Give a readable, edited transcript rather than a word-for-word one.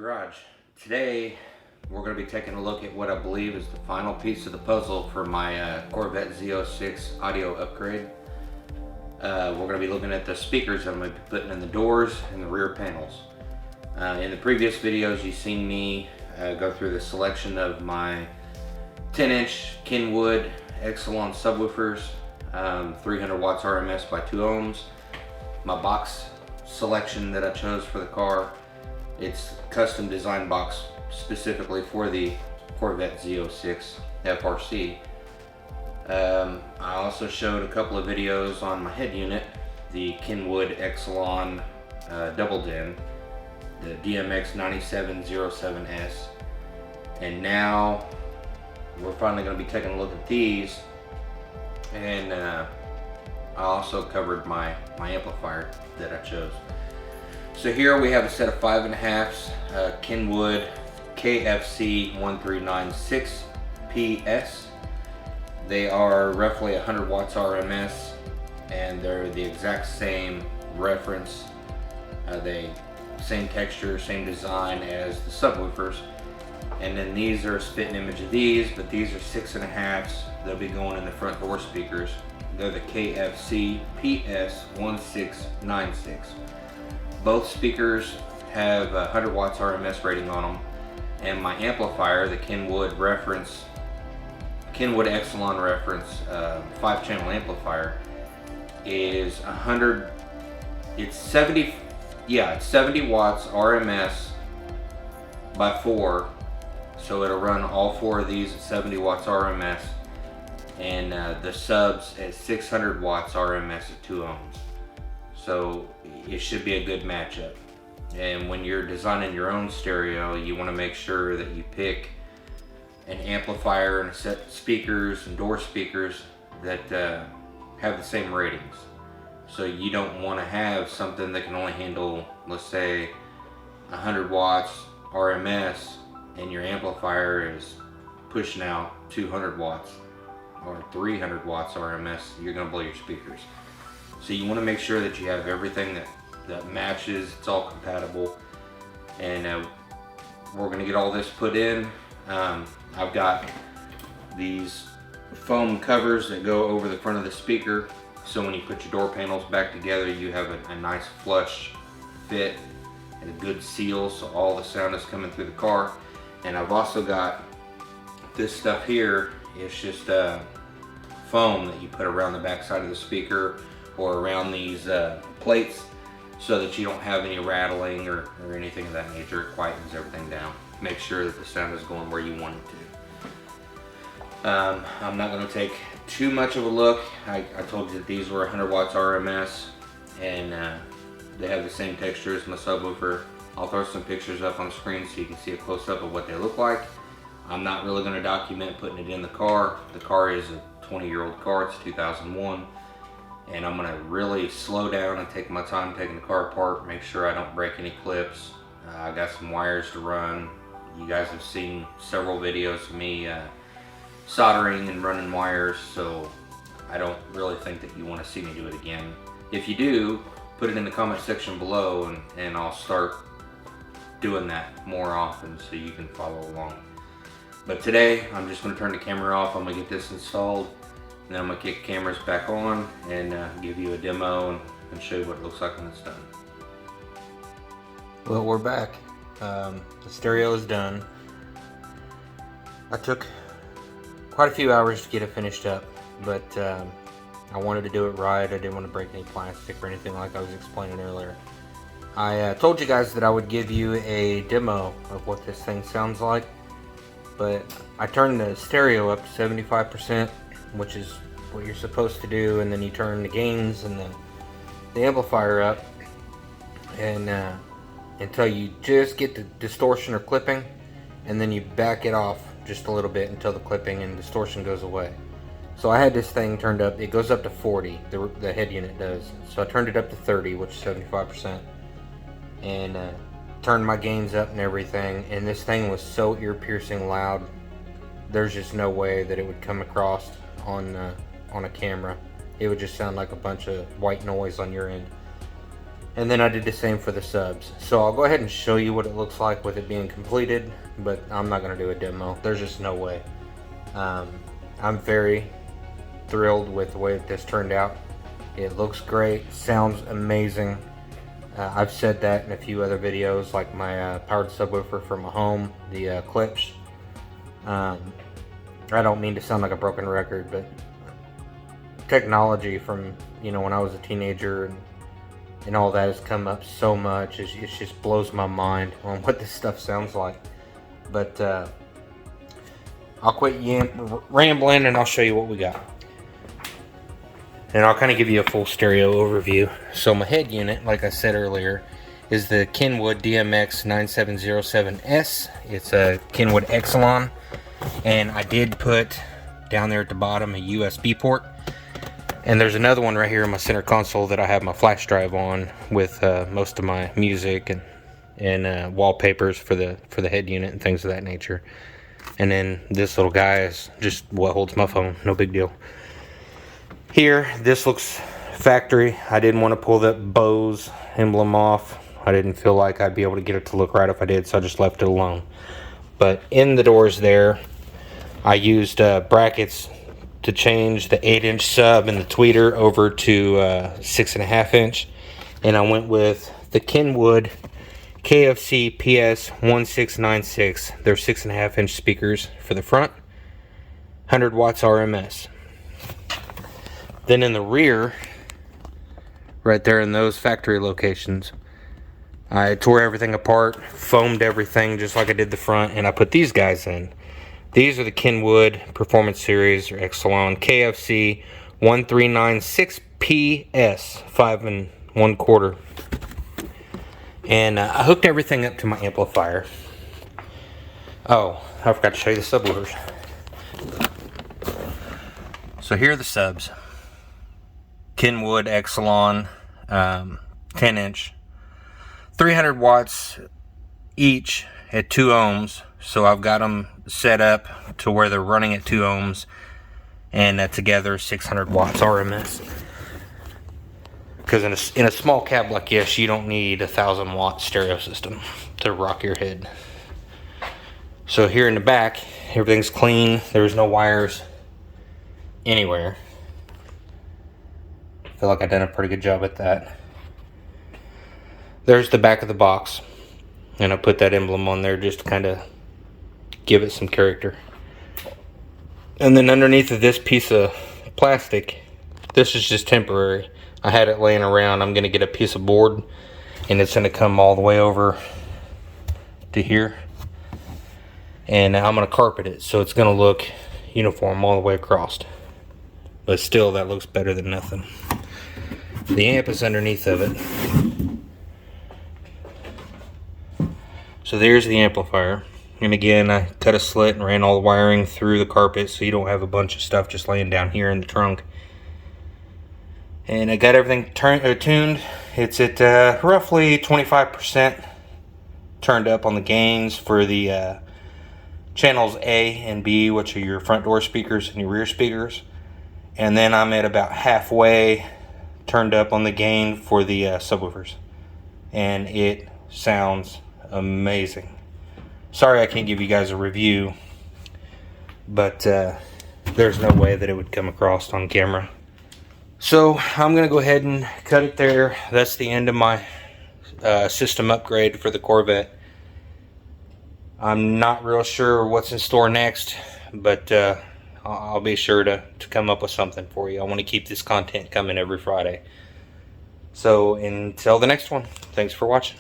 Garage. Today we're going to be taking a look at what I believe is the final piece of the puzzle for my Corvette Z06 audio upgrade. We're going to be looking at the speakers I'm going to be putting in the doors and the rear panels. In the previous videos you've seen me go through the selection of my 10-inch Kenwood Exelon subwoofers, 300 watts RMS by 2 ohms. My box selection that I chose for the car, it's custom design box specifically for the Corvette Z06 FRC. I also showed a couple of videos on my head unit, the Kenwood Exelon double din, the DMX9707S, and now we're finally going to be taking a look at these. And I also covered my amplifier that I chose. So here we have a set of 5.5s Kenwood KFC-1396PS. They are roughly 100 watts RMS, and they're the exact same reference. Same texture, same design as the subwoofers. And then these are a spitting image of these, but these are 6.5s. They'll be going in the front door speakers. They're the KFC-PS-1396. Both speakers have 100 watts RMS rating on them, and my amplifier, the Kenwood Exelon reference 5-channel amplifier, is 100. It's 70 watts RMS by 4, so it'll run all 4 of these at 70 watts RMS, and the subs at 600 watts RMS at 2 ohms. So it should be a good matchup. And when you're designing your own stereo, you want to make sure that you pick an amplifier and a set of speakers and door speakers that have the same ratings. So you don't want to have something that can only handle, let's say, 100 watts RMS, and your amplifier is pushing out 200 watts or 300 watts RMS. You're going to blow your speakers. So you want to make sure that you have everything that matches, it's all compatible. And we're going to get all this put in. I've got these foam covers that go over the front of the speaker, so when you put your door panels back together, you have a nice flush fit and a good seal, so all the sound is coming through the car. And I've also got this stuff here. It's just foam that you put around the back side of the speaker or around these plates, so that you don't have any rattling or anything of that nature. It quietens everything down. Make sure that the sound is going where you want it to. I'm not going to take too much of a look. I told you that these were 100 watts RMS, and they have the same texture as my subwoofer. I'll throw some pictures up on the screen so you can see a close-up of what they look like. I'm not really going to document putting it in the car. The car is a 20-year-old car. It's 2001. And I'm going to really slow down and take my time taking the car apart, make sure I don't break any clips. I got some wires to run. You guys have seen several videos of me soldering and running wires, so I don't really think that you want to see me do it again. If you do, put it in the comment section below, and I'll start doing that more often so you can follow along. But today, I'm just going to turn the camera off. I'm going to get this installed. And then I'm going to kick cameras back on and give you a demo and show you what it looks like when it's done. Well, we're back. The stereo is done. I took quite a few hours to get it finished up, but I wanted to do it right. I didn't want to break any plastic or anything like I was explaining earlier. I told you guys that I would give you a demo of what this thing sounds like, but I turned the stereo up to 75%. Which is what you're supposed to do, and then you turn the gains and the amplifier up, and until you just get the distortion or clipping, and then you back it off just a little bit until the clipping and distortion goes away. So I had this thing turned up. It goes up to 40, the head unit does. So I turned it up to 30, which is 75%, and turned my gains up and everything, and this thing was so ear-piercing loud. There's just no way that it would come across on a camera. It would just sound like a bunch of white noise on your end. And then I did the same for the subs. So I'll go ahead and show you what it looks like with it being completed, but I'm not going to do a demo. There's just no way. I'm very thrilled with the way that this turned out. It looks great, sounds amazing. I've said that in a few other videos, like my powered subwoofer for my home, the Clips. I don't mean to sound like a broken record, but technology from, you know, when I was a teenager and all that has come up so much. It just blows my mind on what this stuff sounds like. But I'll quit rambling and I'll show you what we got. And I'll kind of give you a full stereo overview. So my head unit, like I said earlier, is the Kenwood DMX-9707S. It's a Kenwood Exelon. And I did put down there at the bottom a USB port. And there's another one right here in my center console that I have my flash drive on with most of my music and wallpapers for the head unit and things of that nature. And then this little guy is just what holds my phone, no big deal. Here, this looks factory. I didn't want to pull that Bose emblem off. I didn't feel like I'd be able to get it to look right if I did, so I just left it alone. But in the doors there, I used brackets to change the 8-inch sub and the tweeter over to 6.5-inch, and I went with the Kenwood KFC-1396PS. They're 6.5-inch speakers for the front, 100 watts RMS. Then in the rear, right there in those factory locations, I tore everything apart, foamed everything just like I did the front, and I put these guys in. These are the Kenwood Performance Series, or Exelon KFC-1396PS, 5 1/4. And I hooked everything up to my amplifier. Oh, I forgot to show you the subwoofers. So here are the subs. Kenwood Exelon, 10-inch, 300 watts each at 2 ohms. So I've got them set up to where they're running at 2 ohms, and together 600 watts RMS. Because in a small cab like this, you don't need a 1,000-watt stereo system to rock your head. So here in the back, everything's clean. There's no wires anywhere. I feel like I've done a pretty good job at that. There's the back of the box, and I put that emblem on there just to kind of give it some character. And then underneath of this piece of plastic, this is just temporary. I had it laying around. I'm going to get a piece of board, and it's going to come all the way over to here. And I'm going to carpet it, so it's going to look uniform all the way across. But still, that looks better than nothing. The amp is underneath of it. So there's the amplifier. And again, I cut a slit and ran all the wiring through the carpet so you don't have a bunch of stuff just laying down here in the trunk. And I got everything tuned. It's at roughly 25% turned up on the gains for the channels A and B, which are your front door speakers and your rear speakers. And then I'm at about halfway turned up on the gain for the subwoofers. And it sounds amazing. Sorry I can't give you guys a review, but there's no way that it would come across on camera. So I'm going to go ahead and cut it there. That's the end of my system upgrade for the Corvette. I'm not real sure what's in store next, but I'll be sure to come up with something for you. I want to keep this content coming every Friday. So until the next one, thanks for watching.